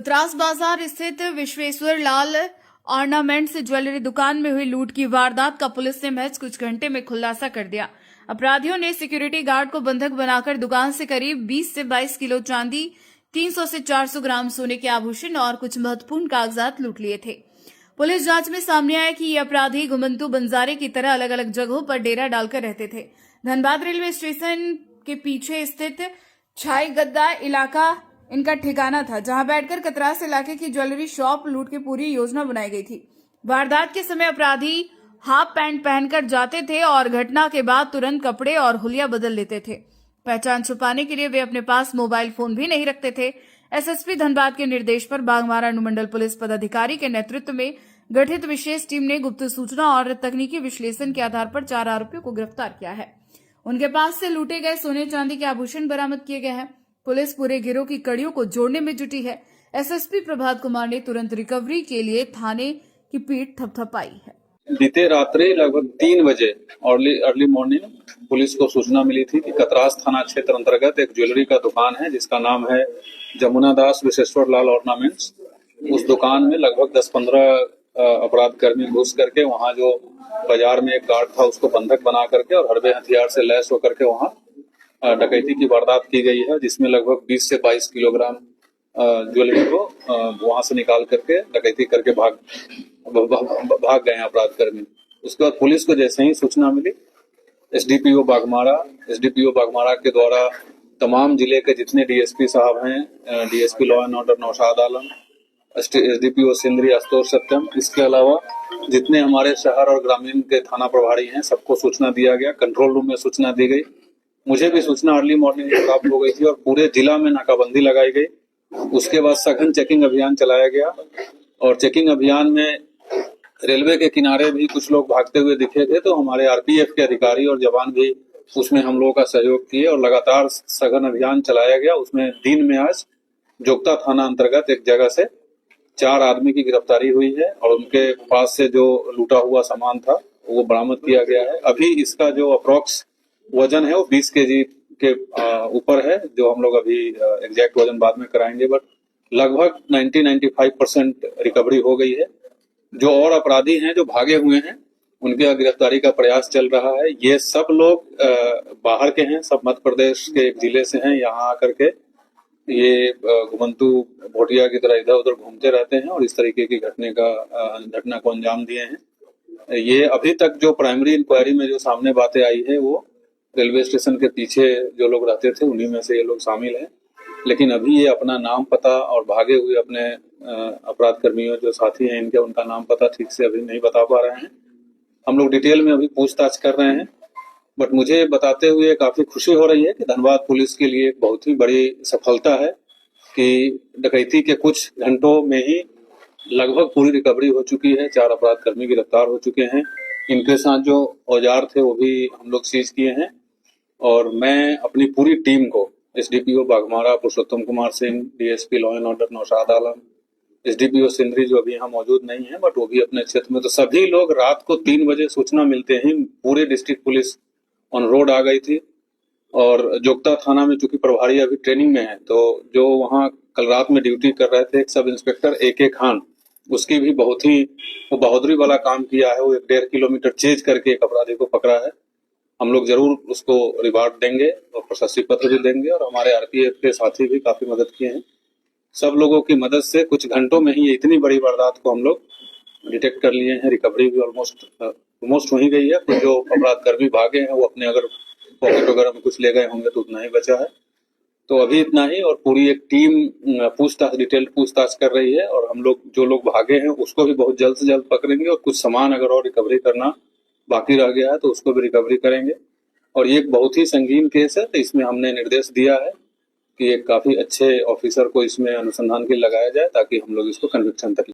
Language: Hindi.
कतरास बाजार स्थित विश्वेश्वर लाल ऑर्नामेंट्स ज्वेलरी दुकान में हुई लूट की वारदात का पुलिस ने महज कुछ घंटे में खुलासा कर दिया। अपराधियों ने सिक्योरिटी गार्ड को बंधक बनाकर दुकान से करीब 20 से 22 किलो चांदी, 300 से 400 ग्राम सोने के आभूषण और कुछ महत्वपूर्ण कागजात लूट लिए थे। पुलिस जांच में सामने आया कि ये अपराधी गुमंतु बंजारे की तरह अलग अलग जगहों पर डेरा डालकर रहते थे। धनबाद रेलवे स्टेशन के पीछे स्थित छाई गद्दा इलाका इनका ठिकाना था, जहां बैठकर कतरास इलाके की ज्वेलरी शॉप लूट की पूरी योजना बनाई गई थी। वारदात के समय अपराधी हाफ पैंट पहनकर जाते थे और घटना के बाद तुरंत कपड़े और हुलिया बदल लेते थे। पहचान छुपाने के लिए वे अपने पास मोबाइल फोन भी नहीं रखते थे। एसएसपी धनबाद के निर्देश पर बाघमारा अनुमंडल पुलिस पदाधिकारी के नेतृत्व में गठित विशेष टीम ने गुप्त सूचना और तकनीकी विश्लेषण के आधार पर 4 आरोपियों को गिरफ्तार किया है। उनके पास से लूटे गए सोने चांदी के आभूषण बरामद किए गए हैं। पुलिस पूरे गिरोह की कड़ियों को जोड़ने में जुटी है। एसएसपी प्रभात कुमार ने तुरंत रिकवरी के लिए थाने की पीठ थपथपाई है। बीते रात्रि लगभग 3 बजे अर्ली मॉर्निंग पुलिस को सूचना मिली थी कि कतरास थाना क्षेत्र अंतर्गत एक ज्वेलरी का दुकान है जिसका नाम है जमुना दास विश्वेश्वर लाल ऑर्नामेंट्स। उस दुकान में लगभग 10-15 अपराध कर्मी घुस करके वहां जो बाजार में एक गार्ड था उसको बंधक बना करके और हरबे हथियार से लैस होकर के वहां डकैती की वारदात की गई है, जिसमें लगभग 20 से 22 किलोग्राम ज्वेलरी को वहां से निकाल करके डकैती करके भाग गए अपराध कर्मी। उसके बाद पुलिस को जैसे ही सूचना मिली, एसडीपीओ बाघमारा के द्वारा तमाम जिले के जितने डीएसपी साहब हैं, DSP law and order Naushad Alam, SDPO Sindri Ashutosh Satyam, इसके अलावा जितने हमारे शहर और ग्रामीण के थाना प्रभारी हैं सबको सूचना दिया गया। कंट्रोल रूम में सूचना दी गई। मुझे भी सूचना अर्ली मॉर्निंग प्राप्त हो गई थी और पूरे जिला में नाकाबंदी लगाई गई। उसके बाद सघन चेकिंग अभियान चलाया गया और चेकिंग अभियान में रेलवे के किनारे भी कुछ लोग भागते हुए दिखे थे, तो हमारे आरपीएफ के अधिकारी और जवान भी उसमें हम लोगों का सहयोग किए और लगातार सघन अभियान चलाया गया। उसमें दिन में आज जोगता थाना अंतर्गत एक जगह से 4 आदमी की गिरफ्तारी हुई है और उनके पास से जो लूटा हुआ सामान था वो बरामद किया गया है। अभी इसका जो अप्रोक्स वजन है वो 20 केजी के ऊपर है, जो हम लोग अभी एग्जैक्ट वजन बाद में कराएंगे, बट लगभग 90-95% रिकवरी हो गई है। जो और अपराधी हैं जो भागे हुए हैं उनके गिरफ्तारी का प्रयास चल रहा है। ये सब लोग बाहर के हैं, सब मध्य प्रदेश के एक जिले से हैं। यहाँ आकर के ये घुमंतु भोटिया की तरह इधर उधर घूमते रहते हैं और इस तरीके की घटना को अंजाम दिए हैं। ये अभी तक जो प्राइमरी इंक्वायरी में जो सामने बातें आई है वो रेलवे स्टेशन के पीछे जो लोग रहते थे उन्हीं में से ये लोग शामिल हैं, लेकिन अभी ये अपना नाम पता और भागे हुए अपने अपराध कर्मियों जो साथी हैं इनके उनका नाम पता ठीक से अभी नहीं बता पा रहे हैं। हम लोग डिटेल में अभी पूछताछ कर रहे हैं, बट मुझे बताते हुए काफी खुशी हो रही है कि धनबाद पुलिस के लिए एक बहुत ही बड़ी सफलता है कि डकैती के कुछ घंटों में ही लगभग पूरी रिकवरी हो चुकी है। 4 अपराध कर्मी गिरफ्तार हो चुके हैं। इनके साथ जो औजार थे वो भी हम लोग सीज किए हैं और मैं अपनी पूरी टीम को SDPO Baghmara Purushottam Kumar Singh, DSP law and order Naushad Alam, SDPO Sindri जो अभी यहाँ मौजूद नहीं है बट वो भी अपने क्षेत्र में, तो सभी लोग रात को 3 बजे सूचना मिलते ही पूरे डिस्ट्रिक्ट पुलिस ऑन रोड आ गई थी। और जोगता थाना में चूंकि प्रभारी अभी ट्रेनिंग में है, तो जो वहाँ कल रात में ड्यूटी कर रहे थे एक सब इंस्पेक्टर AK खान, उसकी भी बहुत ही वो बहादुरी वाला काम किया है। वो 1.5 किलोमीटर चेज करके एक अपराधी को पकड़ा है। हम लोग जरूर उसको रिवार्ड देंगे और प्रशस्ति पत्र भी देंगे और हमारे आरपीएफ के साथी भी काफी मदद किए हैं। सब लोगों की मदद से कुछ घंटों में ही इतनी बड़ी वारदात को हम लोग डिटेक्ट कर लिए हैं। रिकवरी भी ऑलमोस्ट हो ही गई है। तो जो अपराध कर्मी भागे हैं वो अपने अगर पॉकेट वगैरह में कुछ ले गए होंगे तो उतना ही बचा है। तो अभी इतना ही और पूरी एक टीम डिटेल्ड पूछताछ कर रही है और हम लोग जो लोग भागे हैं उसको भी बहुत जल्द से जल्द पकड़ेंगे और कुछ सामान अगर और रिकवरी करना बाकी रह गया है तो उसको भी रिकवरी करेंगे। और ये एक बहुत ही संगीन केस है, तो इसमें हमने निर्देश दिया है कि एक काफी अच्छे ऑफिसर को इसमें अनुसंधान के लिए लगाया जाए ताकि हम लोग इसको कन्विक्शन तक